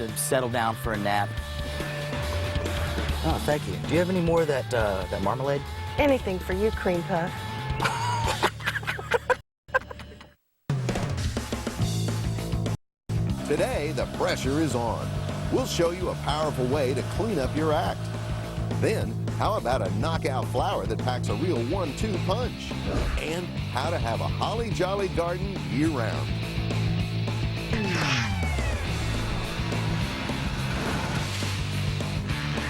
to settle down for a nap. Oh, thank you. Do you have any more of that marmalade? Anything for you, Cream Puff. Today, the pressure is on. We'll show you a powerful way to clean up your act. Then, how about a knockout flower that packs a real 1-2 punch? And how to have a holly jolly garden year-round.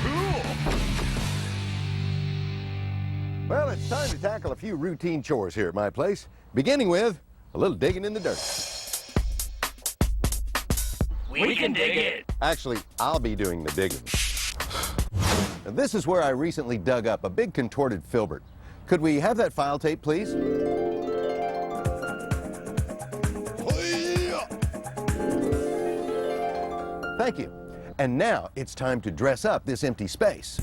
Cool! Well, it's time to tackle a few routine chores here at my place, beginning with a little digging in the dirt. We can dig it. Actually, I'll be doing the digging. Now, this is where I recently dug up a big contorted filbert. Could we have that file tape, please? Thank you. And now it's time to dress up this empty space.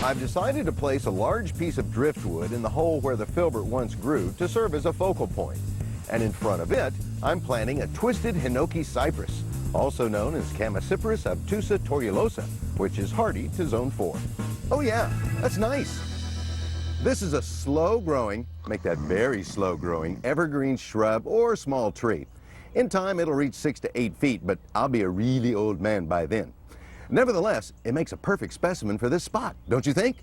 I've decided to place a large piece of driftwood in the hole where the filbert once grew to serve as a focal point. And in front of it, I'm planting a twisted Hinoki cypress, also known as Cypress obtusa tortuosa, which is hardy to zone 4. Oh yeah, that's nice. This is a slow-growing, make that very slow-growing, evergreen shrub or small tree. In time, it'll reach 6 to 8 feet, but I'll be a really old man by then. Nevertheless, it makes a perfect specimen for this spot, don't you think?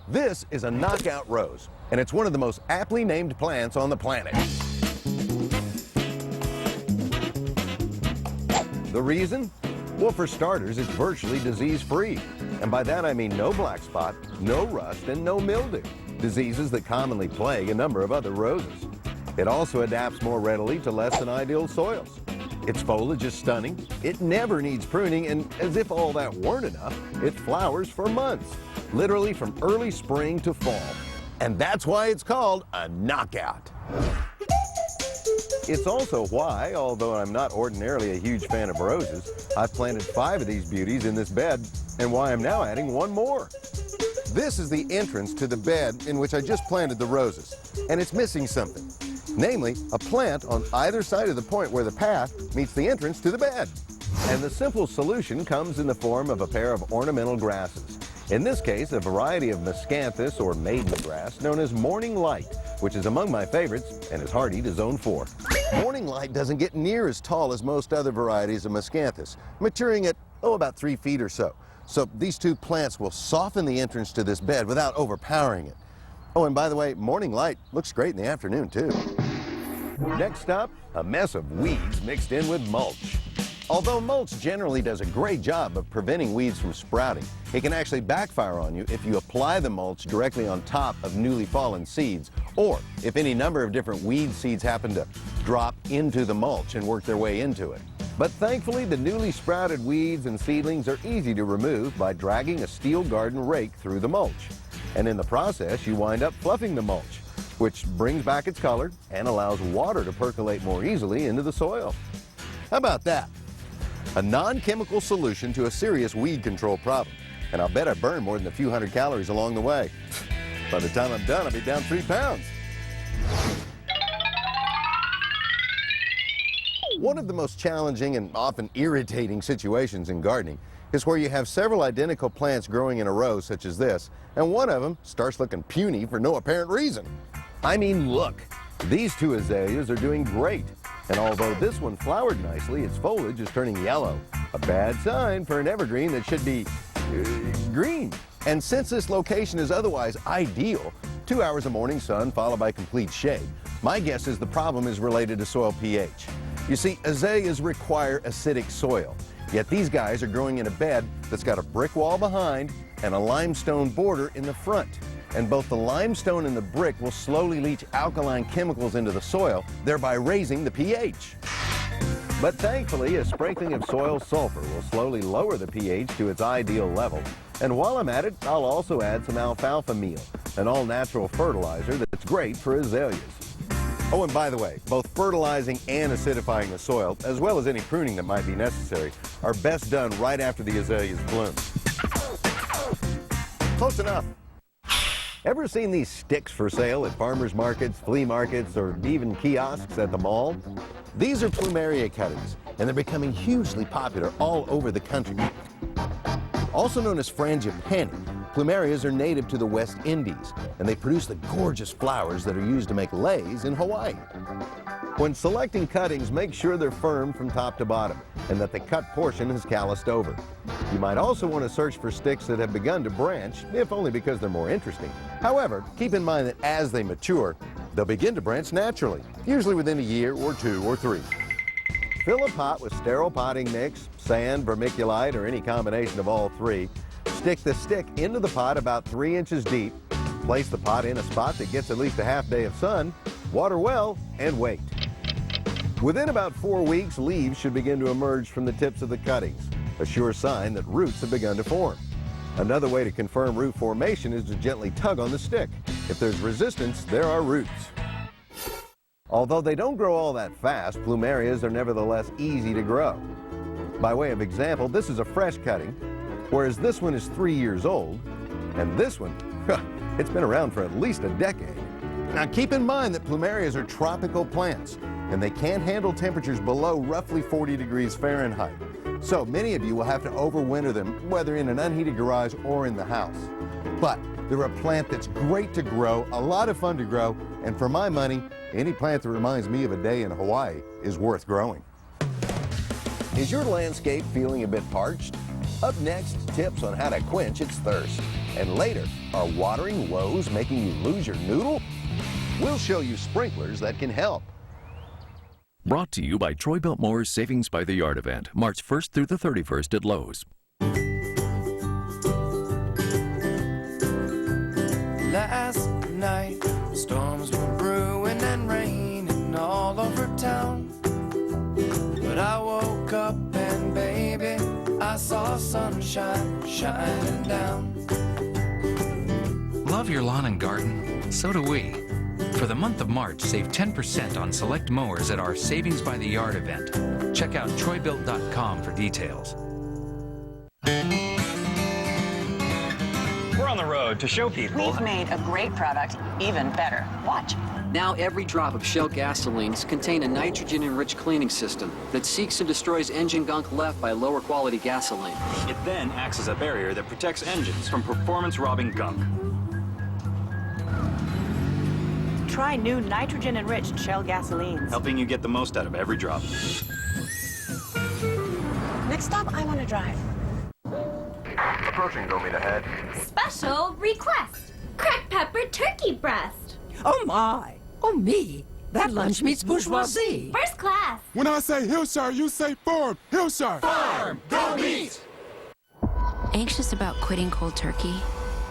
This is a knockout rose, and it's one of the most aptly named plants on the planet. The reason? Well, for starters, it's virtually disease-free. And by that I mean no black spot, no rust, and no mildew, diseases that commonly plague a number of other roses. It also adapts more readily to less than ideal soils. Its foliage is stunning, it never needs pruning, and as if all that weren't enough, it flowers for months, literally from early spring to fall. And that's why it's called a knockout. It's also why, although I'm not ordinarily a huge fan of roses, I've planted 5 of these beauties in this bed, and why I'm now adding 1 more. This is the entrance to the bed in which I just planted the roses, and it's missing something. Namely, a plant on either side of the point where the path meets the entrance to the bed. And the simple solution comes in the form of a pair of ornamental grasses. In this case, a variety of miscanthus or maiden grass known as morning light, which is among my favorites and is hardy to zone 4. Morning light doesn't get near as tall as most other varieties of miscanthus, maturing at, about 3 feet or so. So these 2 plants will soften the entrance to this bed without overpowering it. Oh, and by the way, morning light looks great in the afternoon, too. Next up, a mess of weeds mixed in with mulch. Although mulch generally does a great job of preventing weeds from sprouting, it can actually backfire on you if you apply the mulch directly on top of newly fallen seeds, or if any number of different weed seeds happen to drop into the mulch and work their way into it. But thankfully, the newly sprouted weeds and seedlings are easy to remove by dragging a steel garden rake through the mulch. And in the process, you wind up fluffing the mulch, which brings back its color and allows water to percolate more easily into the soil. How about that? A non-chemical solution to a serious weed control problem. And I'll bet I burned more than a few hundred calories along the way. By the time I'm done, I'll be down 3 pounds. One of the most challenging and often irritating situations in gardening is where you have several identical plants growing in a row such as this, and one of them starts looking puny for no apparent reason. I mean, look, these 2 azaleas are doing great, and although this one flowered nicely, its foliage is turning yellow, a bad sign for an evergreen that should be green. And since this location is otherwise ideal, 2 hours of morning sun followed by complete shade, my guess is the problem is related to soil pH. You see, azaleas require acidic soil, yet these guys are growing in a bed that's got a brick wall behind and a limestone border in the front. And both the limestone and the brick will slowly leach alkaline chemicals into the soil, thereby raising the pH. But thankfully, a sprinkling of soil sulfur will slowly lower the pH to its ideal level. And while I'm at it, I'll also add some alfalfa meal, an all-natural fertilizer that's great for azaleas. Oh, and by the way, both fertilizing and acidifying the soil, as well as any pruning that might be necessary, are best done right after the azaleas bloom. Close enough. Ever seen these sticks for sale at farmers markets, flea markets, or even kiosks at the mall? These are plumeria cuttings, and they're becoming hugely popular all over the country. Also known as frangipani, plumerias are native to the West Indies, and they produce the gorgeous flowers that are used to make leis in Hawaii. When selecting cuttings, make sure they're firm from top to bottom and that the cut portion is calloused over. You might also want to search for sticks that have begun to branch, if only because they're more interesting. However, keep in mind that as they mature, they'll begin to branch naturally, usually within a year or 2 or 3. Fill a pot with sterile potting mix, sand, vermiculite, or any combination of all 3. Stick the stick into the pot about 3 inches deep. Place the pot in a spot that gets at least a half day of sun, water well, and wait. Within about 4 weeks, leaves should begin to emerge from the tips of the cuttings, a sure sign that roots have begun to form. Another way to confirm root formation is to gently tug on the stick. If there's resistance, there are roots. Although they don't grow all that fast, plumerias are nevertheless easy to grow. By way of example, this is a fresh cutting, whereas this one is 3 years old, and this one, it's been around for at least a decade. Now keep in mind that plumerias are tropical plants, and they can't handle temperatures below roughly 40 degrees Fahrenheit. So many of you will have to overwinter them, whether in an unheated garage or in the house. But they're a plant that's great to grow, a lot of fun to grow, and for my money, any plant that reminds me of a day in Hawaii is worth growing. Is your landscape feeling a bit parched? Up next, tips on how to quench its thirst. And later, are watering woes making you lose your noodle? We'll show you sprinklers that can help. Brought to you by Troy-Bilt Mowers Savings by the Yard event, March 1st through the 31st at Lowe's. Last night, storms were brewing and raining all over town. But I woke up and baby, I saw sunshine shining down. Love your lawn and garden? So do we. For the month of March, save 10% on select mowers at our Savings by the Yard event. Check out troybilt.com for details. We're on the road to show people. We've made a great product even better. Watch. Now every drop of Shell gasolines contain a nitrogen-enriched cleaning system that seeks and destroys engine gunk left by lower quality gasoline. It then acts as a barrier that protects engines from performance-robbing gunk. Try new nitrogen-enriched Shell gasolines. Helping you get the most out of every drop. Next stop, I want to drive. Approaching, go meet ahead. Special request. Cracked pepper turkey breast. Oh my! Oh me! That lunch meat's bourgeoisie! First class. When I say Hillshire, you say farm. Hillshire. Farm, go meat! Anxious about quitting cold turkey?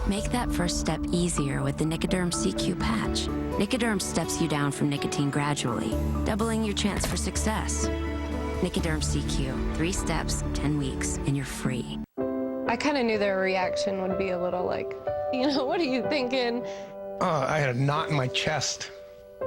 Make that first step easier with the Nicoderm CQ patch. Nicoderm steps you down from nicotine gradually, doubling your chance for success. Nicoderm CQ, 3 steps, 10 weeks, and you're free. I kind of knew their reaction would be a little like, what are you thinking? I had a knot in my chest.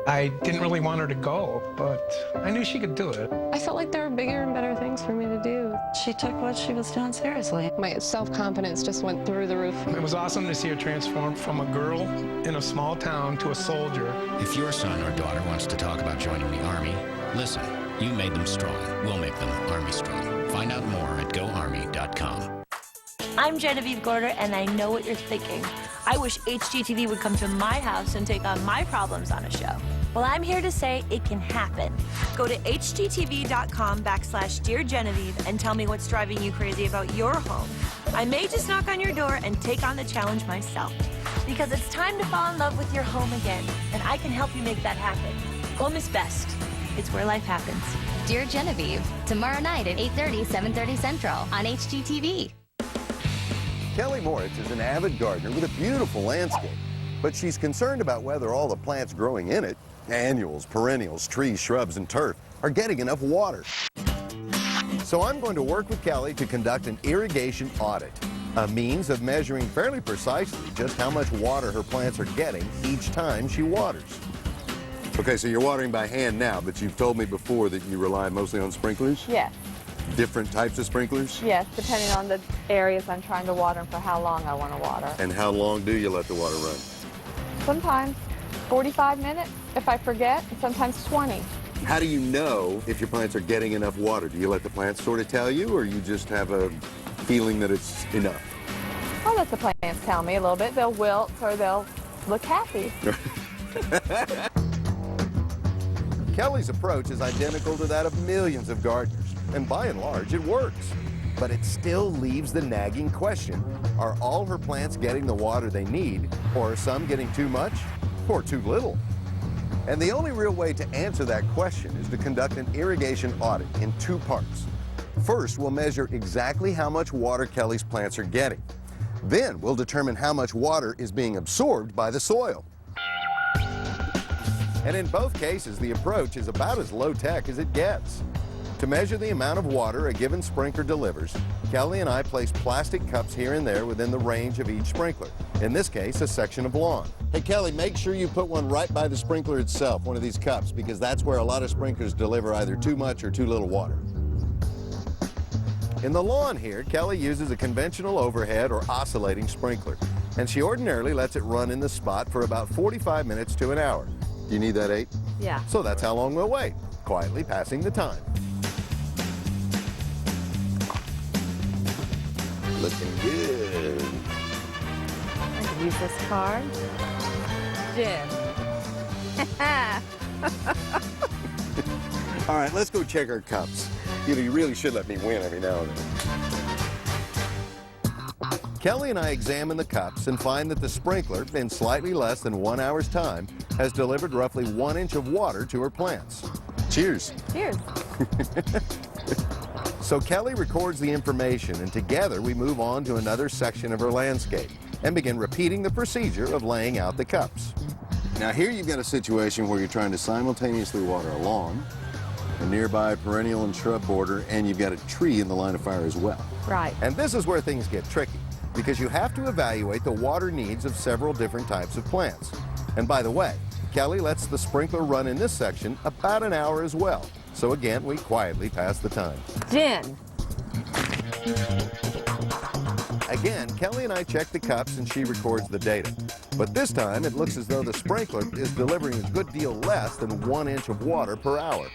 I didn't really want her to go, but I knew she could do it. I felt like there were bigger and better things for me to do. She took what she was doing seriously. My self-confidence just went through the roof. It was awesome to see her transform from a girl in a small town to a soldier. If your son or daughter wants to talk about joining the Army, listen, you made them strong. We'll make them Army strong. Find out more at goarmy.com. I'm Genevieve Gorder, and I know what you're thinking. I wish HGTV would come to my house and take on my problems on a show. Well, I'm here to say it can happen. Go to hgtv.com/Dear Genevieve and tell me what's driving you crazy about your home. I may just knock on your door and take on the challenge myself. Because it's time to fall in love with your home again, and I can help you make that happen. Home is best. It's where life happens. Dear Genevieve, tomorrow night at 8:30, 7:30 Central on HGTV. Kelly Moritz is an avid gardener with a beautiful landscape, but she's concerned about whether all the plants growing in it, annuals, perennials, trees, shrubs, and turf, are getting enough water. So I'm going to work with Kelly to conduct an irrigation audit, a means of measuring fairly precisely just how much water her plants are getting each time she waters. Okay, so you're watering by hand now, but you've told me before that you rely mostly on sprinklers? Yes. Different types of sprinklers? Yes, depending on the areas I'm trying to water and for how long I want to water. And how long do you let the water run? Sometimes 45 minutes if I forget, and sometimes 20. How do you know if your plants are getting enough water? Do you let the plants sort of tell you, or you just have a feeling that it's enough? I'll let the plants tell me a little bit. They'll wilt or they'll look happy. Kelly's approach is identical to that of millions of gardeners, and by and large, it works. But it still leaves the nagging question, are all her plants getting the water they need, or are some getting too much or too little? And the only real way to answer that question is to conduct an irrigation audit in 2 parts. First, we'll measure exactly how much water Kelly's plants are getting. Then we'll determine how much water is being absorbed by the soil. And in both cases, the approach is about as low-tech as it gets. To measure the amount of water a given sprinkler delivers, Kelly and I place plastic cups here and there within the range of each sprinkler. In this case, a section of lawn. Hey, Kelly, make sure you put one right by the sprinkler itself, one of these cups, because that's where a lot of sprinklers deliver either too much or too little water. In the lawn here, Kelly uses a conventional overhead or oscillating sprinkler, and she ordinarily lets it run in the spot for about 45 minutes to an hour. Do you need that 8? Yeah. So that's how long we'll wait, quietly passing the time. Looking good. I can use this card. Jen. All right, let's go check our cups. You know, you really should let me win every now and then. Kelly and I examine the cups and find that the sprinkler, in slightly less than 1 hour's time, has delivered roughly 1 inch of water to her plants. Cheers. Cheers. So Kelly records the information, and together we move on to another section of her landscape and begin repeating the procedure of laying out the cups. Now here you've got a situation where you're trying to simultaneously water a lawn, a nearby perennial and shrub border, and you've got a tree in the line of fire as well. Right. And this is where things get tricky, because you have to evaluate the water needs of several different types of plants. And by the way, Kelly lets the sprinkler run in this section about an hour as well. So again, we quietly pass the time. Jen. Again, Kelly and I check the cups and she records the data. But this time, it looks as though the sprinkler is delivering a good deal less than 1 inch of water per hour.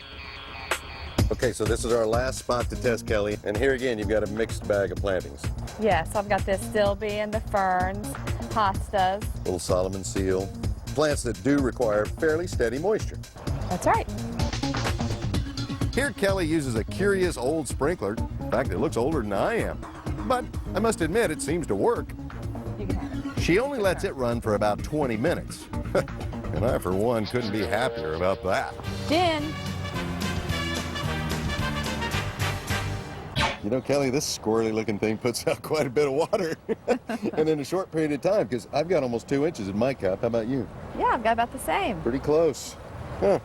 Okay, so this is our last spot to test, Kelly. And here again, you've got a mixed bag of plantings. Yes, I've got this Stilby and the ferns, hostas. Little Solomon seal. Plants that do require fairly steady moisture. That's right. Here, Kelly uses a curious old sprinkler. In fact, it looks older than I am. But I must admit, it seems to work. You can have it. She only lets it run for about 20 minutes. And I, for one, couldn't be happier about that. Jen. You know, Kelly, this squirrely-looking thing puts out quite a bit of water. And in a short period of time, because I've got almost 2 inches in my cup. How about you? Yeah, I've got about the same. Pretty close. Huh.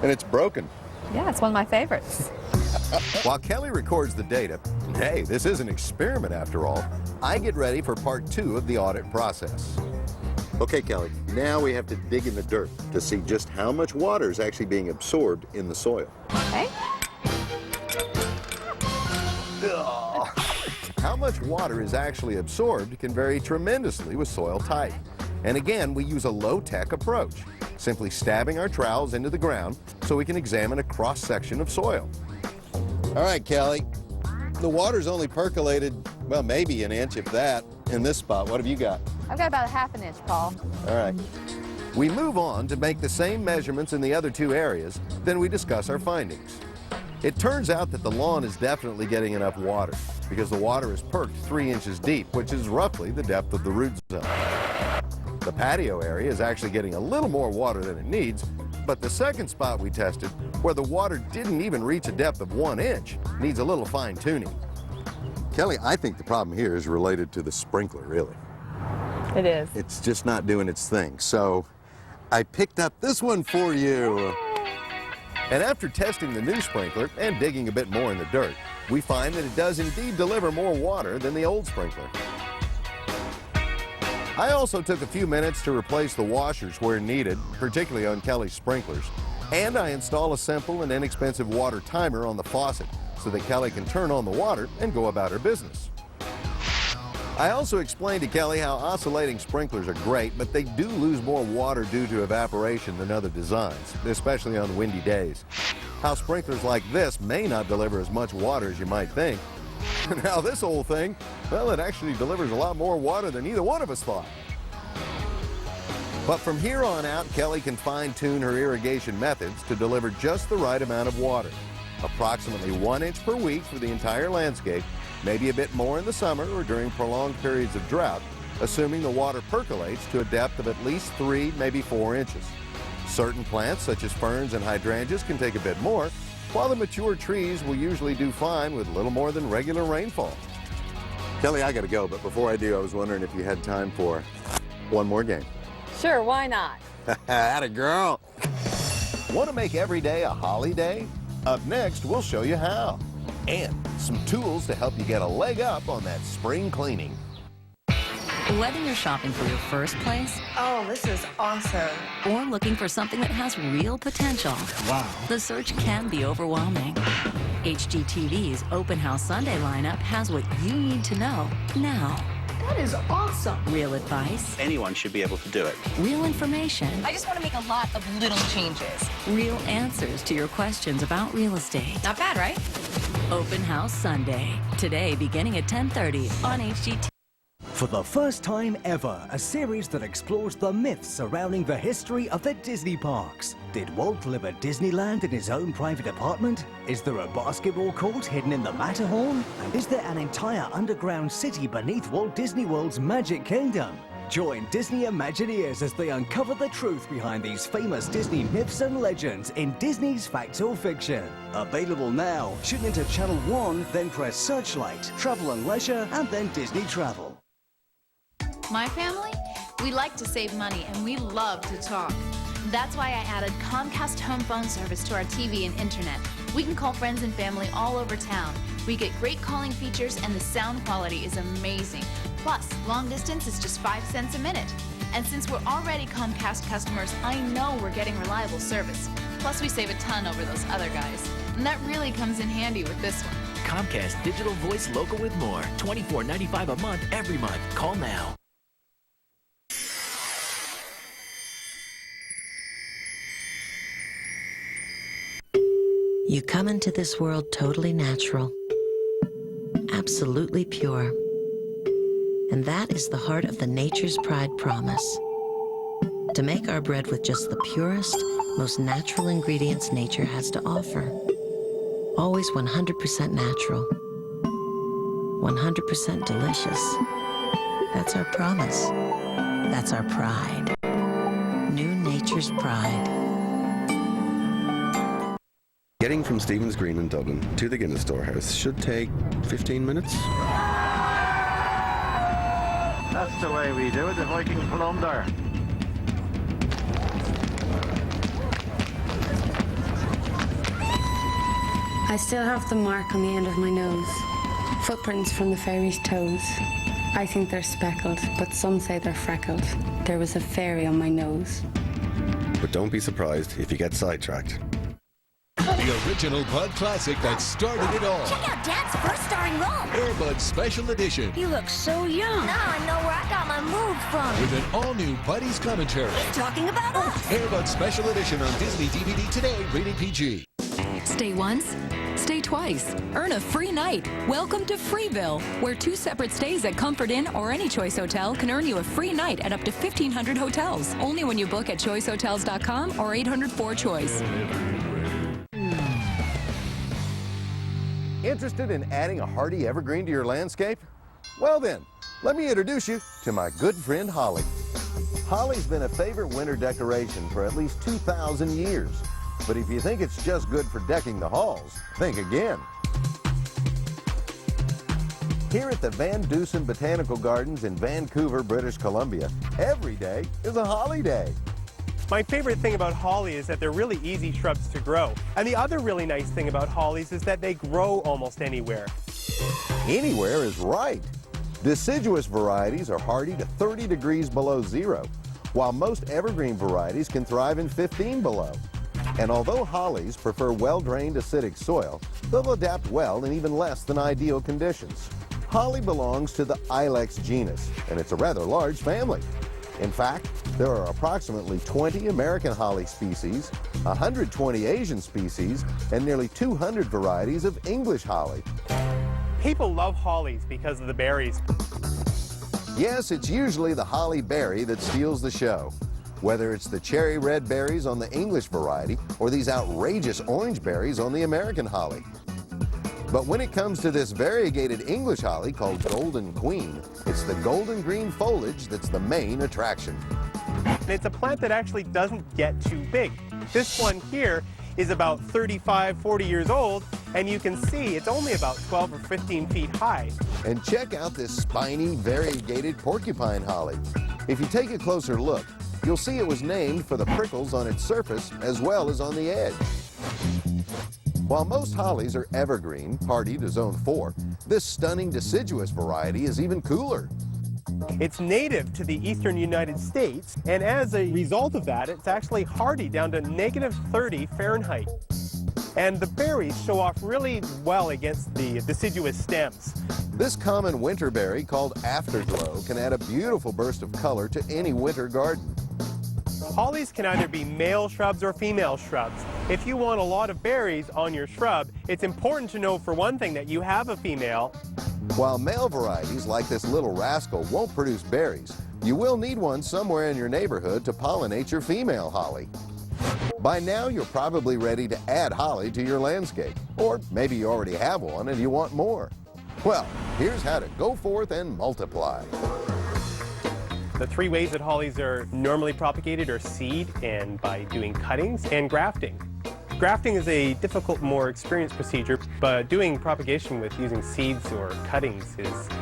And it's broken. Yeah, it's one of my favorites. While Kelly records the data, hey, this is an experiment after all, I get ready for part 2 of the audit process. Okay, Kelly, now we have to dig in the dirt to see just how much water is actually being absorbed in the soil. Okay. How much water is actually absorbed can vary tremendously with soil type. And again, we use a low-tech approach, simply stabbing our trowels into the ground so we can examine a cross-section of soil. All right, Kelly, the water's only percolated, well, maybe an inch, if that, in this spot. What have you got? I've got about a ½ inch, Paul. All right. We move on to make the same measurements in the other 2 areas, then we discuss our findings. It turns out that the lawn is definitely getting enough water because the water is perked 3 inches deep, which is roughly the depth of the root zone. The patio area is actually getting a little more water than it needs, but the second spot we tested, where the water didn't even reach a depth of 1 inch, needs a little fine-tuning. Kelly, I think the problem here is related to the sprinkler, really. It is. It's just not doing its thing, so I picked up this one for you. And after testing the new sprinkler and digging a bit more in the dirt, we find that it does indeed deliver more water than the old sprinkler. I also took a few minutes to replace the washers where needed, particularly on Kelly's sprinklers, and I install a simple and inexpensive water timer on the faucet so that Kelly can turn on the water and go about her business. I also explained to Kelly how oscillating sprinklers are great, but they do lose more water due to evaporation than other designs, especially on windy days. How sprinklers like this may not deliver as much water as you might think. Now this whole thing, well, it actually delivers a lot more water than either one of us thought. But from here on out, Kelly can fine-tune her irrigation methods to deliver just the right amount of water. Approximately 1 inch per week for the entire landscape, maybe a bit more in the summer or during prolonged periods of drought, assuming the water percolates to a depth of at least 3, maybe 4 inches. Certain plants, such as ferns and hydrangeas, can take a bit more, while the mature trees will usually do fine with little more than regular rainfall. Kelly, I gotta go, but before I do, I was wondering if you had time for one more game. Sure, why not? Atta girl. Want to make every day a holly day? Up next, we'll show you how. And some tools to help you get a leg up on that spring cleaning. Whether you're shopping for your first place, Oh, this is awesome. or looking for something that has real potential, Wow. the search can be overwhelming. HGTV's Open House Sunday lineup has what you need to know now. That is awesome. Real advice, Anyone should be able to do it. real information, I just want to make a lot of little changes. real answers to your questions about real estate. Not bad, right? Open House Sunday, today beginning at 10:30 on HGTV. For the first time ever, a series that explores the myths surrounding the history of the Disney parks. Did Walt live at Disneyland in his own private apartment? Is there a basketball court hidden in the Matterhorn? And is there an entire underground city beneath Walt Disney World's Magic Kingdom? Join Disney Imagineers as they uncover the truth behind these famous Disney myths and legends in Disney's Fact or Fiction. Available now. Tune into Channel 1, then press Searchlight, Travel and Leisure, and then Disney Travel. My family, we like to save money and we love to talk. That's why I added Comcast Home Phone Service to our TV and internet. We can call friends and family all over town. We get great calling features and the sound quality is amazing. Plus, long distance is just 5 cents a minute. And since we're already Comcast customers, I know we're getting reliable service. Plus, we save a ton over those other guys. And that really comes in handy with this one. Comcast Digital Voice Local with more. $24.95 a month every month. Call now. You come into this world totally natural, absolutely pure. And that is the heart of the Nature's Pride promise. To make our bread with just the purest, most natural ingredients nature has to offer. Always 100% natural, 100% delicious. That's our promise. That's our pride. New Nature's Pride. Getting from Stephen's Green in Dublin to the Guinness Storehouse should take 15 minutes. That's the way we do it, if I can plunder. I still have the mark on the end of my nose. Footprints from the fairy's toes. I think they're speckled, but some say they're freckled. There was a fairy on my nose. But don't be surprised if you get sidetracked. The original Bud Classic that started it all. Check out Dad's first starring role. Air Bud Special Edition. He looks so young. Now I know where I got my moves from. With an all-new Buddy's commentary. He's talking about us. Air Bud Special Edition on Disney DVD today, rated PG. Stay once, stay twice. Earn a free night. Welcome to Freeville, where 2 separate stays at Comfort Inn or any Choice Hotel can earn you a free night at up to 1,500 hotels. Only when you book at choicehotels.com or 800-4-CHOICE. Interested in adding a hardy evergreen to your landscape? Well then, let me introduce you to my good friend Holly. Holly's been a favorite winter decoration for at least 2,000 years. But if you think it's just good for decking the halls, think again. Here at the Van Dusen Botanical Gardens in Vancouver, British Columbia, every day is a holly day. My favorite thing about holly is that they're really easy shrubs to grow. And the other really nice thing about hollies is that they grow almost anywhere. Anywhere is right. Deciduous varieties are hardy to 30 degrees below zero, while most evergreen varieties can thrive in 15 below. And although hollies prefer well-drained acidic soil, they'll adapt well in even less than ideal conditions. Holly belongs to the Ilex genus, and it's a rather large family. In fact, there are approximately 20 American holly species, 120 Asian species, and nearly 200 varieties of English holly. People love hollies because of the berries. Yes, it's usually the holly berry that steals the show. Whether it's the cherry red berries on the English variety or these outrageous orange berries on the American holly. But when it comes to this variegated English holly called Golden Queen, it's the golden green foliage that's the main attraction. And it's a plant that actually doesn't get too big. This one here is about 35, 40 years old, and you can see it's only about 12 or 15 feet high. And check out this spiny, variegated porcupine holly. If you take a closer look, you'll see it was named for the prickles on its surface as well as on the edge. While most hollies are evergreen, hardy to zone 4, this stunning deciduous variety is even cooler. It's native to the eastern United States, and as a result of that, it's actually hardy down to -30 Fahrenheit. And the berries show off really well against the deciduous stems. This common winter berry called afterglow can add a beautiful burst of color to any winter garden. Hollies can either be male shrubs or female shrubs. If you want a lot of berries on your shrub, it's important to know for one thing that you have a female. While male varieties like this little rascal won't produce berries, you will need one somewhere in your neighborhood to pollinate your female holly. By now, you're probably ready to add holly to your landscape, or maybe you already have one and you want more. Well, here's how to go forth and multiply. The 3 ways that hollies are normally propagated are seed, and by doing cuttings, and grafting. Grafting is a difficult, more experienced procedure, but doing propagation with using seeds or cuttings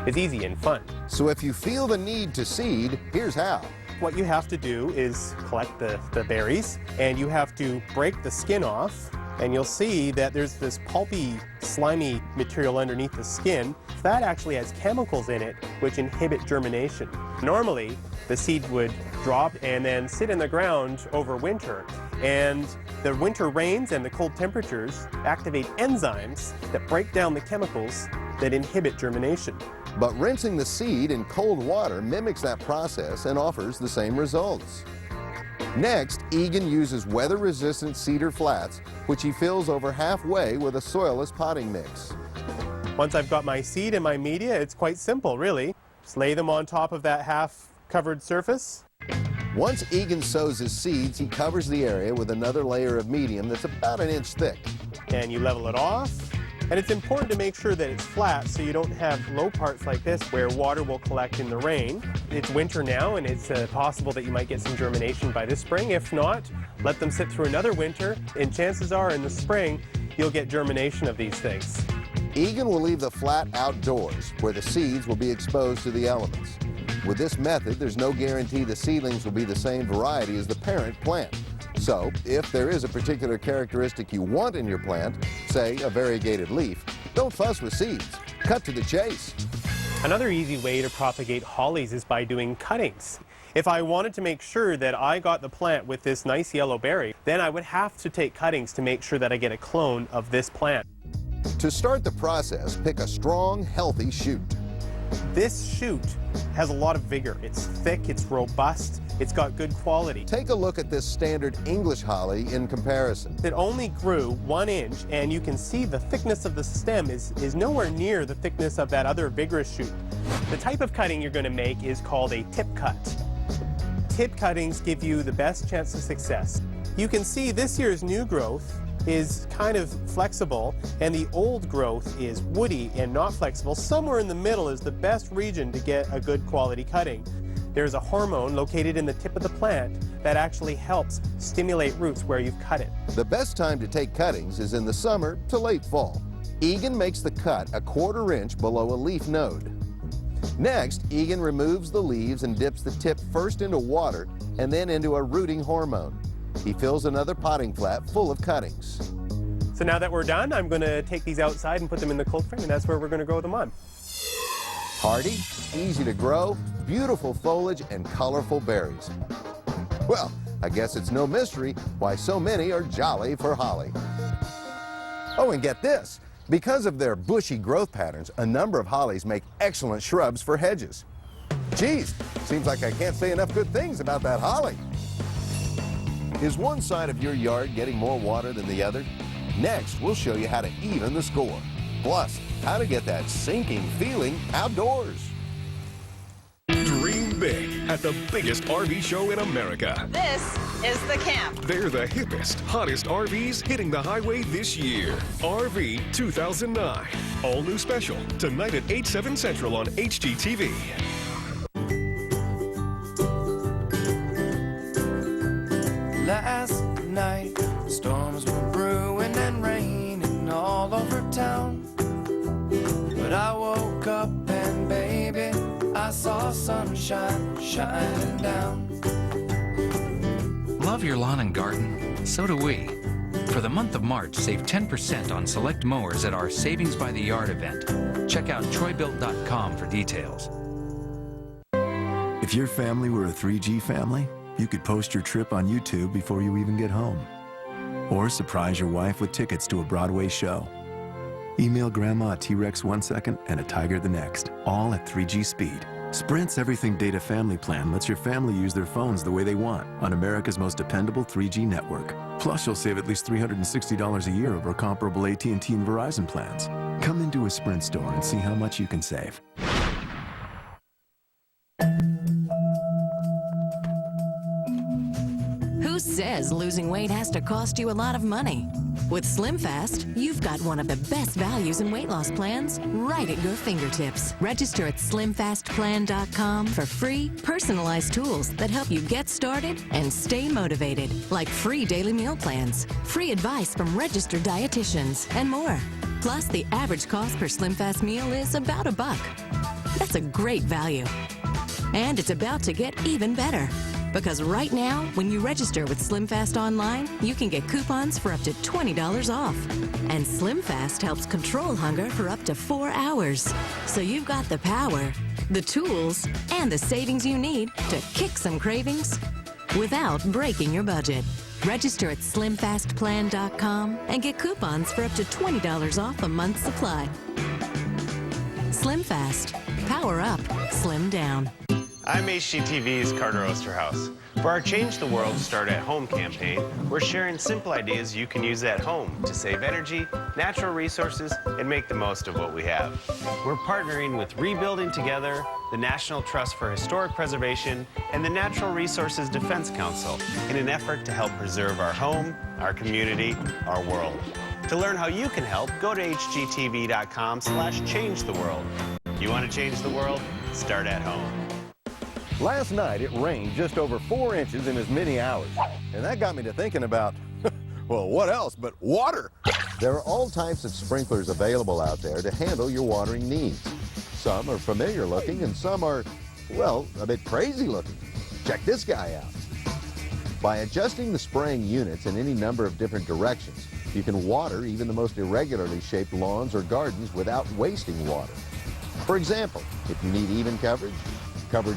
is easy and fun. So if you feel the need to seed, here's how. What you have to do is collect the berries, and you have to break the skin off, and you'll see that there's this pulpy, slimy material underneath the skin. That actually has chemicals in it which inhibit germination. Normally, the seed would drop and then sit in the ground over winter, and the winter rains and the cold temperatures activate enzymes that break down the chemicals that inhibit germination. But rinsing the seed in cold water mimics that process and offers the same results. Next, Egan uses weather-resistant cedar flats, which he fills over halfway with a soilless potting mix. Once I've got my seed and my media, it's quite simple, really. Just lay them on top of that half-covered surface. Once Egan sows his seeds, he covers the area with another layer of medium that's about 1 inch thick. And you level it off. And it's important to make sure that it's flat so you don't have low parts like this where water will collect in the rain. It's winter now, and it's possible that you might get some germination by this spring. If not, let them sit through another winter, and chances are in the spring you'll get germination of these things. Egan will leave the flat outdoors where the seeds will be exposed to the elements. With this method, there's no guarantee the seedlings will be the same variety as the parent plant. So, if there is a particular characteristic you want in your plant, say a variegated leaf, don't fuss with seeds. Cut to the chase. Another easy way to propagate hollies is by doing cuttings. If I wanted to make sure that I got the plant with this nice yellow berry, then I would have to take cuttings to make sure that I get a clone of this plant. To start the process, pick a strong, healthy shoot. This shoot has a lot of vigor. It's thick, it's robust, it's got good quality. Take a look at this standard English holly in comparison. It only grew 1 inch, and you can see the thickness of the stem is nowhere near the thickness of that other vigorous shoot. The type of cutting you're going to make is called a tip cut. Tip cuttings give you the best chance of success. You can see this year's new growth is kind of flexible, and the old growth is woody and not flexible. Somewhere in the middle is the best region to get a good quality cutting. There's a hormone located in the tip of the plant that actually helps stimulate roots where you've cut it. The best time to take cuttings is in the summer to late fall. Egan makes the cut a 1/4 inch below a leaf node. Next, Egan removes the leaves and dips the tip first into water and then into a rooting hormone. He fills another potting flat full of cuttings. So now that we're done, I'm going to take these outside and put them in the cold frame, and that's where we're going to grow them on. Hardy, easy to grow, beautiful foliage, and colorful berries. Well, I guess it's no mystery why so many are jolly for holly. Oh, and get this. Because of their bushy growth patterns, a number of hollies make excellent shrubs for hedges. Geez, seems like I can't say enough good things about that holly. Is one side of your yard getting more water than the other? Next, we'll show you how to even the score. Plus, how to get that sinking feeling outdoors. Dream big at the biggest RV show in America. This is the camp. They're the hippest, hottest RVs hitting the highway this year. RV 2009. All new special. Tonight at 8/7 Central on HGTV. Last night, storms were brewing and raining all over town. But I woke up and baby, I saw sunshine shining down. Love your lawn and garden? So do we. For the month of March, save 10% on select mowers at our Savings by the Yard event. Check out troybuilt.com for details. If your family were a 3G family, you could post your trip on YouTube before you even get home. Or surprise your wife with tickets to a Broadway show. Email Grandma a T-Rex 1 second and a Tiger the next, all at 3G speed. Sprint's Everything Data Family Plan lets your family use their phones the way they want on America's most dependable 3G network. Plus, you'll save at least $360 a year over comparable AT&T and Verizon plans. Come into a Sprint store and see how much you can save. Who says losing weight has to cost you a lot of money? With SlimFast, you've got one of the best values in weight loss plans right at your fingertips. Register at slimfastplan.com for free, personalized tools that help you get started and stay motivated, like free daily meal plans, free advice from registered dietitians, and more. Plus, the average cost per SlimFast meal is about $1. That's a great value. And it's about to get even better. Because right now, when you register with SlimFast online, you can get coupons for up to $20 off. And SlimFast helps control hunger for up to 4 hours. So you've got the power, the tools, and the savings you need to kick some cravings without breaking your budget. Register at slimfastplan.com and get coupons for up to $20 off a month's supply. SlimFast. Power up. Slim down. I'm HGTV's Carter Osterhaus. For our Change the World Start at Home campaign, we're sharing simple ideas you can use at home to save energy, natural resources, and make the most of what we have. We're partnering with Rebuilding Together, the National Trust for Historic Preservation, and the Natural Resources Defense Council in an effort to help preserve our home, our community, our world. To learn how you can help, go to hgtv.com/changetheworld. You want to change the world? Start at home. Last night, it rained just over 4 inches in as many hours. And that got me to thinking about, well, what else but water? There are all types of sprinklers available out there to handle your watering needs. Some are familiar looking and some are, well, a bit crazy looking. Check this guy out. By adjusting the spraying units in any number of different directions, you can water even the most irregularly shaped lawns or gardens without wasting water. For example, if you need even coverage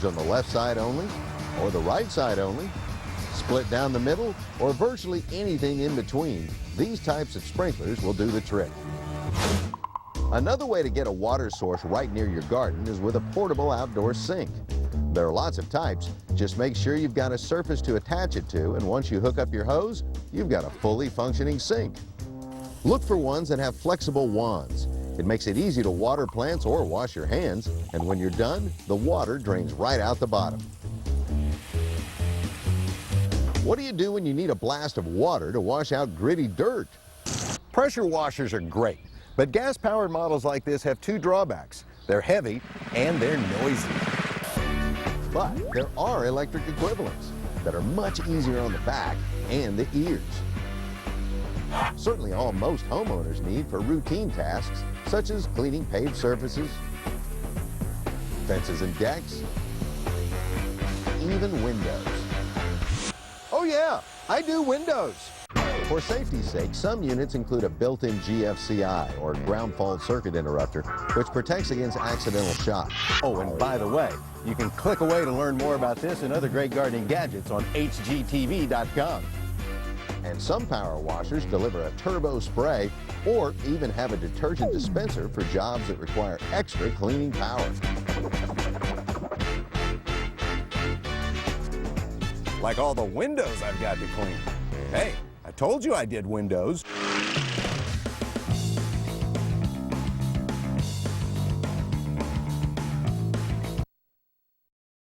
on the left side only, or the right side only, split down the middle, or virtually anything in between, these types of sprinklers will do the trick. Another way to get a water source right near your garden is with a portable outdoor sink. There are lots of types. Just make sure you've got a surface to attach it to, and once you hook up your hose, you've got a fully functioning sink. Look for ones that have flexible wands. It makes it easy to water plants or wash your hands, and when you're done, the water drains right out the bottom. What do you do when you need a blast of water to wash out gritty dirt? Pressure washers are great, but gas-powered models like this have 2 drawbacks. They're heavy and they're noisy. But there are electric equivalents that are much easier on the back and the ears. Certainly all most homeowners need for routine tasks such as cleaning paved surfaces, fences and decks, even windows. Oh yeah, I do windows. For safety's sake, some units include a built-in GFCI, or ground fault circuit interrupter, which protects against accidental shock. Oh, and by the way, you can click away to learn more about this and other great gardening gadgets on hgtv.com. And some power washers deliver a turbo spray or even have a detergent dispenser for jobs that require extra cleaning power. Like all the windows I've got to clean. Hey, I told you I did windows.